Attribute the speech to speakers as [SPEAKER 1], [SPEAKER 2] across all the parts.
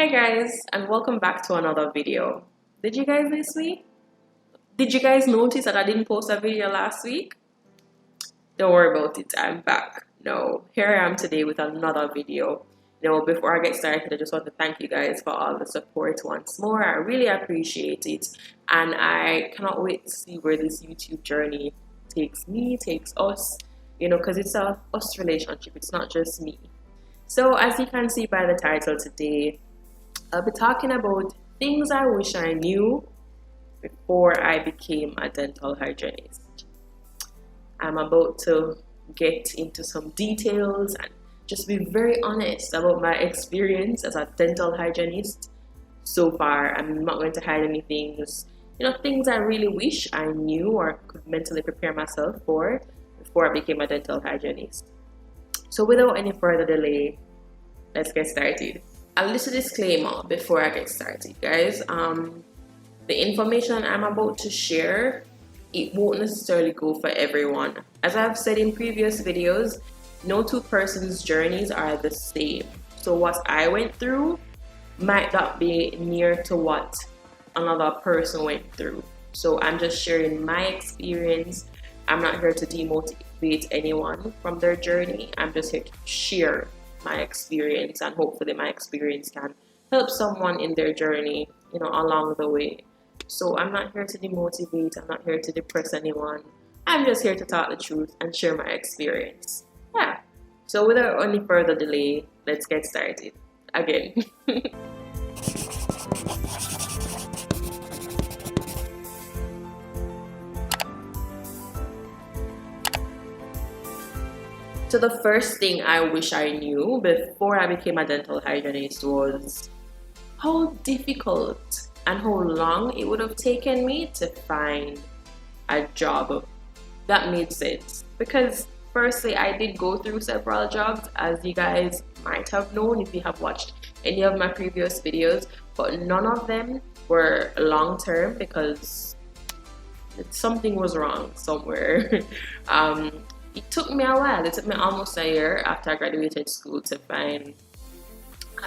[SPEAKER 1] Hey guys, and welcome back to another video. Did you guys miss me? Did you guys notice that I didn't post a video last week? Don't worry about it, I'm back. No, here I am today with another video. Before I get started, I just want to thank you guys for all the support once more. I really appreciate it, and I cannot wait to see where this YouTube journey takes me, takes us, because it's a us relationship, it's not just me. So as you can see by the title today, I'll be talking about things I wish I knew before I became a dental hygienist. I'm about to get into some details and just be very honest about my experience as a dental hygienist so far. I'm not going to hide anything, just things I really wish I knew or could mentally prepare myself for before I became a dental hygienist. So without any further delay, let's get started. A little disclaimer before I get started, guys. The information I'm about to share, it won't necessarily go for everyone. As I've said in previous videos, no two persons' journeys are the same. So what I went through might not be near to what another person went through. So I'm just sharing my experience. I'm not here to demotivate anyone from their journey. I'm just here to share my experience, and hopefully my experience can help someone in their journey, along the way. So I'm not here to demotivate, I'm not here to depress anyone. I'm just here to talk the truth and share my experience. Yeah. So without any further delay, let's get started. Again. So the first thing I wish I knew before I became a dental hygienist was how difficult and how long it would have taken me to find a job that made sense. Because firstly, I did go through several jobs, as you guys might have known if you have watched any of my previous videos, but none of them were long term because something was wrong somewhere. It took me a while. It took me almost a year after I graduated school to find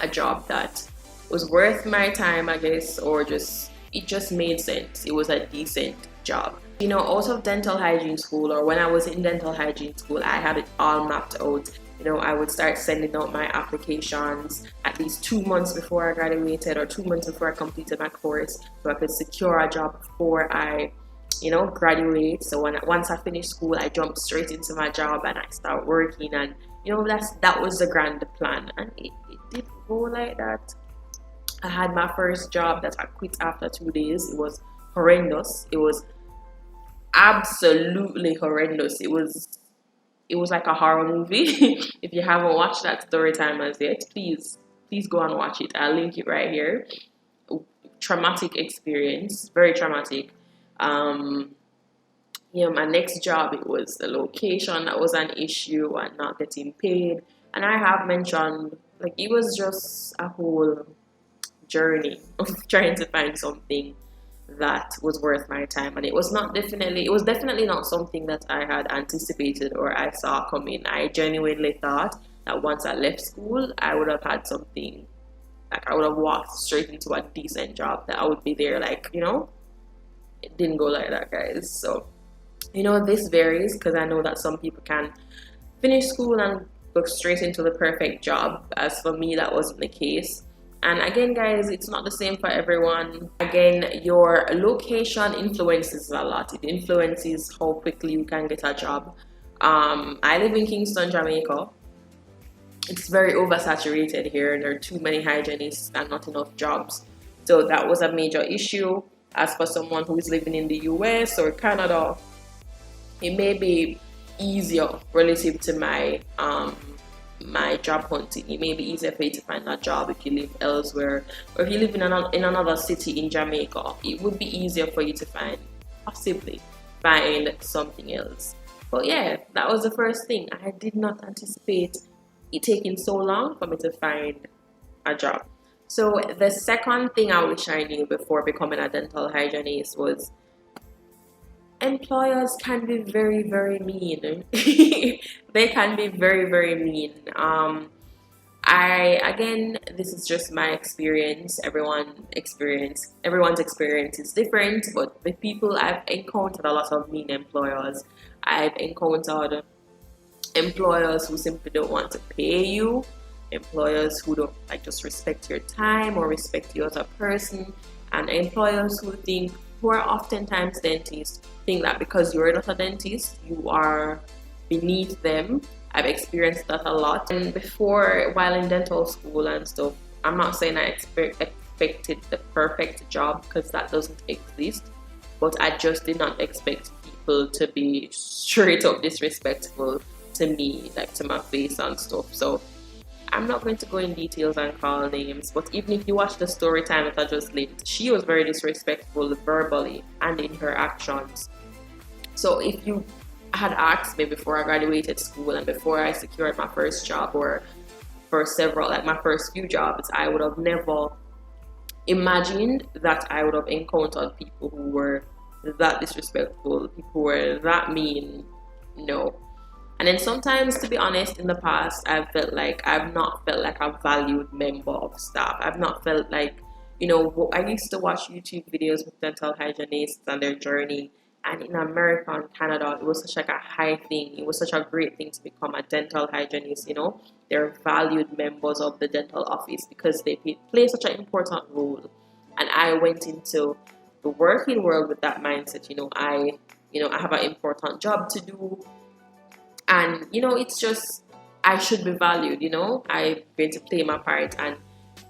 [SPEAKER 1] a job that was worth my time, I guess, or it just made sense. It was a decent job. Out of dental hygiene school, or when I was in dental hygiene school, I had it all mapped out. I would start sending out my applications at least 2 months before I graduated, or 2 months before I completed my course, so I could secure a job before I graduate. So once I finished school, I jumped straight into my job and I start working, and that was the grand plan, and it didn't go like that. I had my first job that I quit after 2 days. It was horrendous. It was absolutely horrendous. It was like a horror movie. If you haven't watched that story time as yet, please go and watch it. I'll link it right here. Traumatic experience, very traumatic. My next job, it was the location that was an issue and not getting paid. And I have mentioned, it was just a whole journey of trying to find something that was worth my time. And it was definitely not something that I had anticipated or I saw coming. I genuinely thought that once I left school, I would have had something, I would have walked straight into a decent job, that I would be there, it didn't go like that, guys. So this varies, because I know that some people can finish school and go straight into the perfect job. As for me, that wasn't the case. And again, guys, it's not the same for everyone. Again, your location influences a lot. It influences how quickly you can get a job. I live in Kingston, Jamaica. It's very oversaturated here. There are too many hygienists and not enough jobs. So that was a major issue. As for someone who is living in the US or Canada, it may be easier relative to my job hunting. It may be easier for you to find a job if you live elsewhere, or if you live in another city in Jamaica. It would be easier for you to possibly find something else. But yeah, that was the first thing. I did not anticipate it taking so long for me to find a job. So the second thing I wish I knew before becoming a dental hygienist was employers can be very, very mean. They can be very, very mean. Again, this is just my experience. Everyone's experience is different, but the people I've encountered a lot of mean employers. I've encountered employers who simply don't want to pay you, employers who don't like just respect your time or respect you as a person, and employers who are oftentimes dentists think that because you're not a dentist, you are beneath them. I've experienced that a lot. And before, while in dental school and stuff, I'm not saying I expected the perfect job, because that doesn't exist, but I just did not expect people to be straight up disrespectful to me, like to my face and stuff. So I'm not going to go in details and call names, but even if you watch the story time that I just lived, she was very disrespectful verbally and in her actions. So if you had asked me before I graduated school and before I secured my first job, or for several, like my first few jobs, I would have never imagined that I would have encountered people who were that disrespectful, people who were that mean. No. And then sometimes, to be honest, in the past, I've not felt like a valued member of staff. I've not felt like, I used to watch YouTube videos with dental hygienists and their journey. And in America and Canada, it was such like a high thing. It was such a great thing to become a dental hygienist. They're valued members of the dental office because they play such an important role. And I went into the working world with that mindset. I have an important job to do. And, it's just, I should be valued, I'm going to play my part. And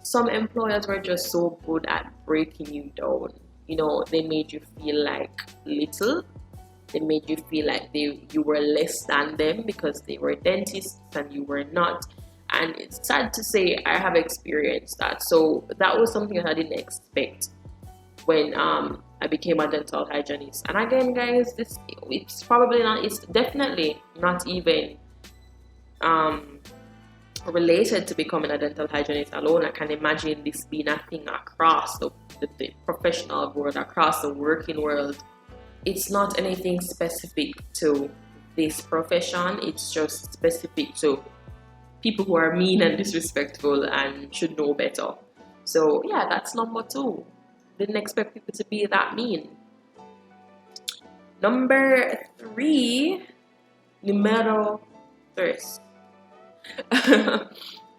[SPEAKER 1] some employers were just so good at breaking you down. They made you feel like little. They made you feel like you were less than them because they were dentists and you were not. And it's sad to say I have experienced that. So that was something that I didn't expect when I became a dental hygienist. And again, guys, it's definitely not even related to becoming a dental hygienist alone. I can imagine this being a thing across the professional world, across the working world. It's not anything specific to this profession. It's just specific to people who are mean and disrespectful and should know better. So yeah, that's number 2. Didn't expect people to be that mean. Number 3, numero 3.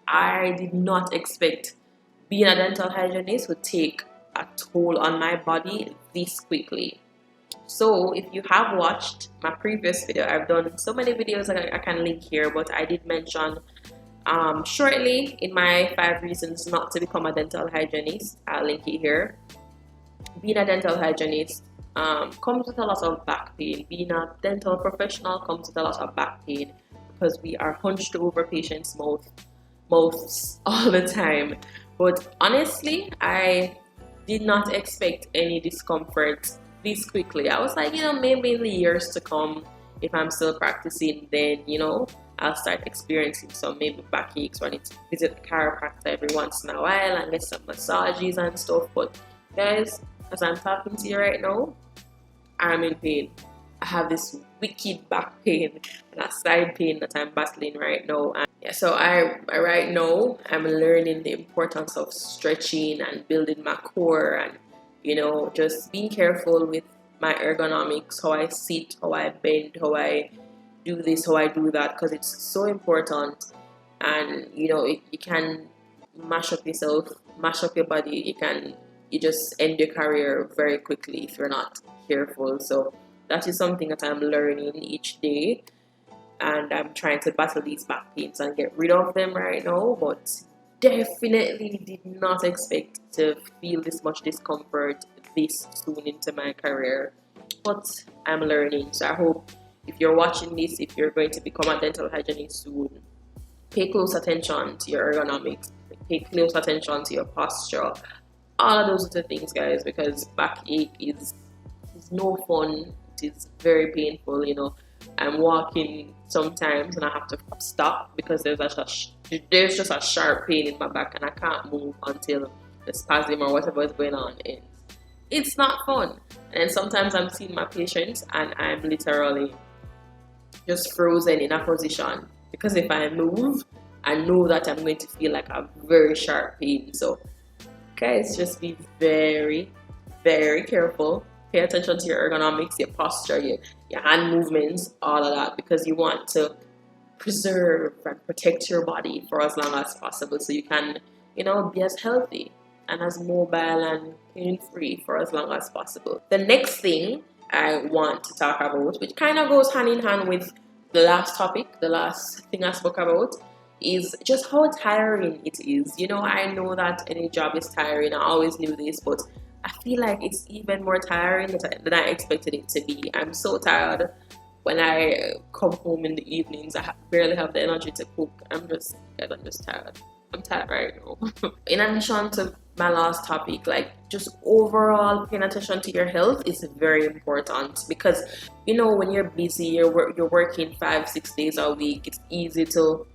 [SPEAKER 1] I did not expect being a dental hygienist would take a toll on my body this quickly. So if you have watched my previous video, I've done so many videos that I can link here, but I did mention shortly in my 5 reasons not to become a dental hygienist. I'll link it here. Being a dental hygienist comes with a lot of back pain. Being a dental professional comes with a lot of back pain because we are hunched over patients' mouths all the time. But honestly, I did not expect any discomfort this quickly. I was like, maybe in the years to come, if I'm still practicing, then, I'll start experiencing some maybe backaches when I need to visit the chiropractor every once in a while and get some massages and stuff. But guys, as I'm talking to you right now, I'm in pain. I have this wicked back pain and a side pain that I'm battling right now. And yeah, so I right now I'm learning the importance of stretching and building my core and just being careful with my ergonomics, how I sit, how I bend, how I do this, how I do that, because it's so important. And you can mash up yourself, mash up your body. You just end your career very quickly if you're not careful. So that is something that I'm learning each day, and I'm trying to battle these back pains and get rid of them right now. But definitely did not expect to feel this much discomfort this soon into my career, but I'm learning. So I hope if you're watching this, if you're going to become a dental hygienist soon, pay close attention to your ergonomics, pay close attention to your posture, all of those other things, guys, because backache is no fun. It is very painful. I'm walking sometimes and I have to stop because there's just a sharp pain in my back and I can't move until the spasm or whatever is going on ends. It's not fun. And sometimes I'm seeing my patients and I'm literally just frozen in a position because if I move, I know that I'm going to feel like a very sharp pain. So guys, just be very, very careful. Pay attention to your ergonomics, your posture, your hand movements, all of that, because you want to preserve and protect your body for as long as possible so you can, be as healthy and as mobile and pain free for as long as possible. The next thing I want to talk about, which kind of goes hand in hand with the last topic, the last thing I spoke about, is just how tiring it is. I know that any job is tiring. I always knew this, but I feel like it's even more tiring than I expected it to be. I'm so tired when I come home in the evenings. I barely have the energy to cook. I'm just tired. I'm tired right now. In addition to my last topic, like just overall paying attention to your health is very important, because when you're busy, you're working 5-6 days a week, it's easy to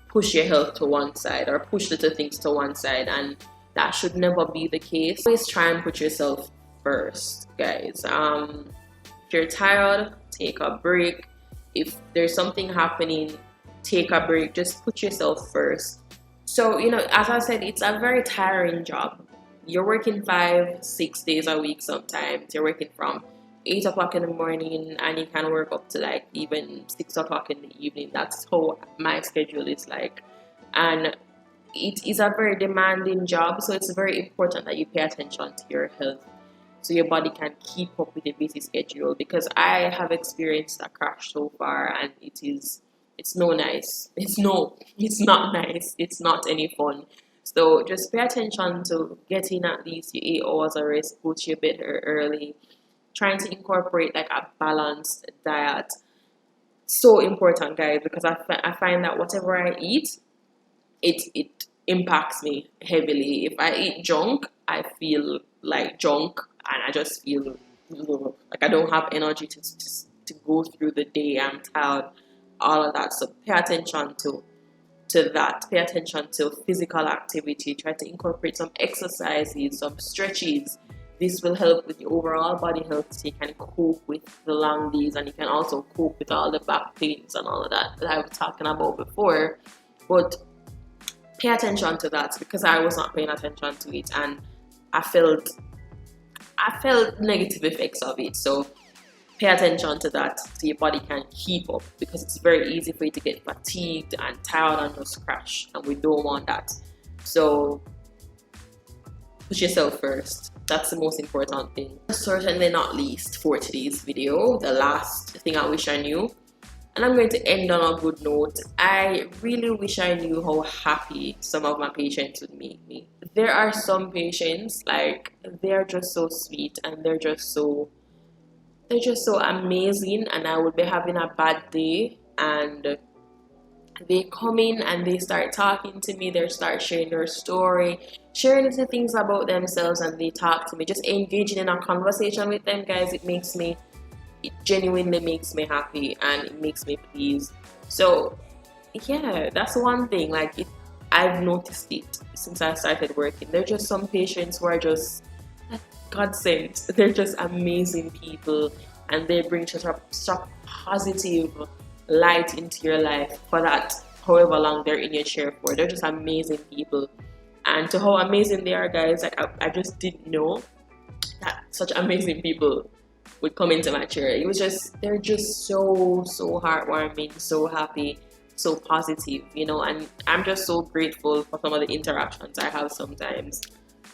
[SPEAKER 1] push your health to one side or push little things to one side, and that should never be the case. Always try and put yourself first, guys. If you're tired, take a break. If there's something happening, take a break. Just put yourself first. So, as I said, it's a very tiring job. You're working 5-6 days a week sometimes. You're working from 8 o'clock in the morning and you can work up to like even 6 o'clock in the evening. That's how my schedule is like. And it is a very demanding job, so it's very important that you pay attention to your health so your body can keep up with a busy schedule, because I have experienced a crash so far and it's no nice. It's not nice. It's not any fun. So just pay attention to getting at least your 8 hours of rest, go to your bed early, trying to incorporate like a balanced diet. So important, guys, because I find that whatever I eat, it impacts me heavily. If I eat junk, I feel like junk, and I just feel like I don't have energy to go through the day. I'm tired, all of that. So pay attention to that. Pay attention to physical activity. Try to incorporate some exercises, some stretches. This will help with your overall body health, so you can cope with the long days, and you can also cope with all the back pains and all of that I was talking about before. But pay attention to that, because I was not paying attention to it, and I felt negative effects of it. So pay attention to that so your body can keep up, because it's very easy for you to get fatigued and tired and just crash, and we don't want that. So put yourself first. That's the most important thing. Certainly not least for today's video, the last thing I wish I knew, and I'm going to end on a good note. I really wish I knew how happy some of my patients would make me. There are some patients, like, they're just so sweet and they're just so amazing, and I would be having a bad day and they come in and they start talking to me, they start sharing their story, sharing little things about themselves, and they talk to me, just engaging in a conversation with them, guys. It genuinely makes me happy and it makes me pleased. So yeah, that's one thing, like, I've noticed it since I started working. There are just some patients who are just God sent. They're just amazing people, and they bring such a positive light into your life for that however long they're in your chair for. They're just amazing people, and to how amazing they are, guys, like I just didn't know that such amazing people would come into my chair. They're just so heartwarming, so happy, so positive, and I'm just so grateful for some of the interactions I have sometimes.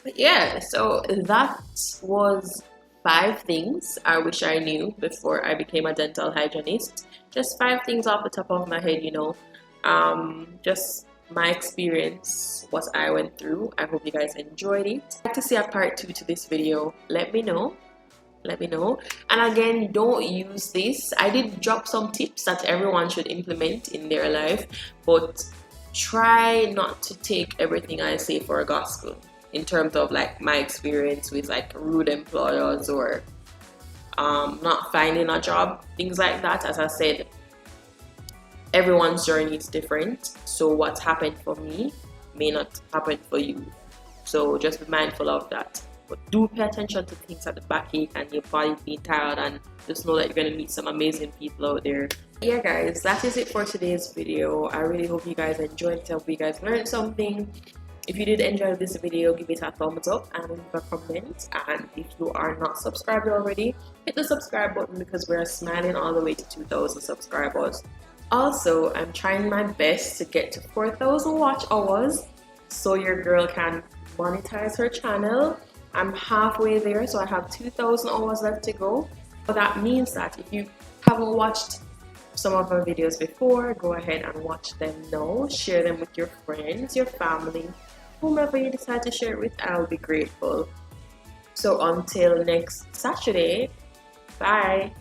[SPEAKER 1] But yeah, so that was 5 things I wish I knew before I became a dental hygienist. Just 5 things off the top of my head, just my experience, what I went through. I hope you guys enjoyed it. If you'd like to see a part 2 to this video, let me know. And again, don't use this. I did drop some tips that everyone should implement in their life, but try not to take everything I say for a gospel, in terms of like my experience with like rude employers or not finding a job, things like that. As I said, everyone's journey is different, so what's happened for me may not happen for you, so just be mindful of that. But do pay attention to things at the backache and your body being tired, and just know that you're going to meet some amazing people out there. Yeah guys, that is it for today's video. I really hope you guys enjoyed it. I hope you guys learned something. If you did enjoy this video, give it a thumbs up and leave a comment. And if you are not subscribed already, hit the subscribe button because we're smiling all the way to 2,000 subscribers. Also, I'm trying my best to get to 4,000 watch hours so your girl can monetize her channel. I'm halfway there, so I have 2,000 hours left to go. So that means that if you haven't watched some of our videos before, go ahead and watch them now. Share them with your friends, your family, whomever you decide to share it with. I'll be grateful. So until next Saturday, bye.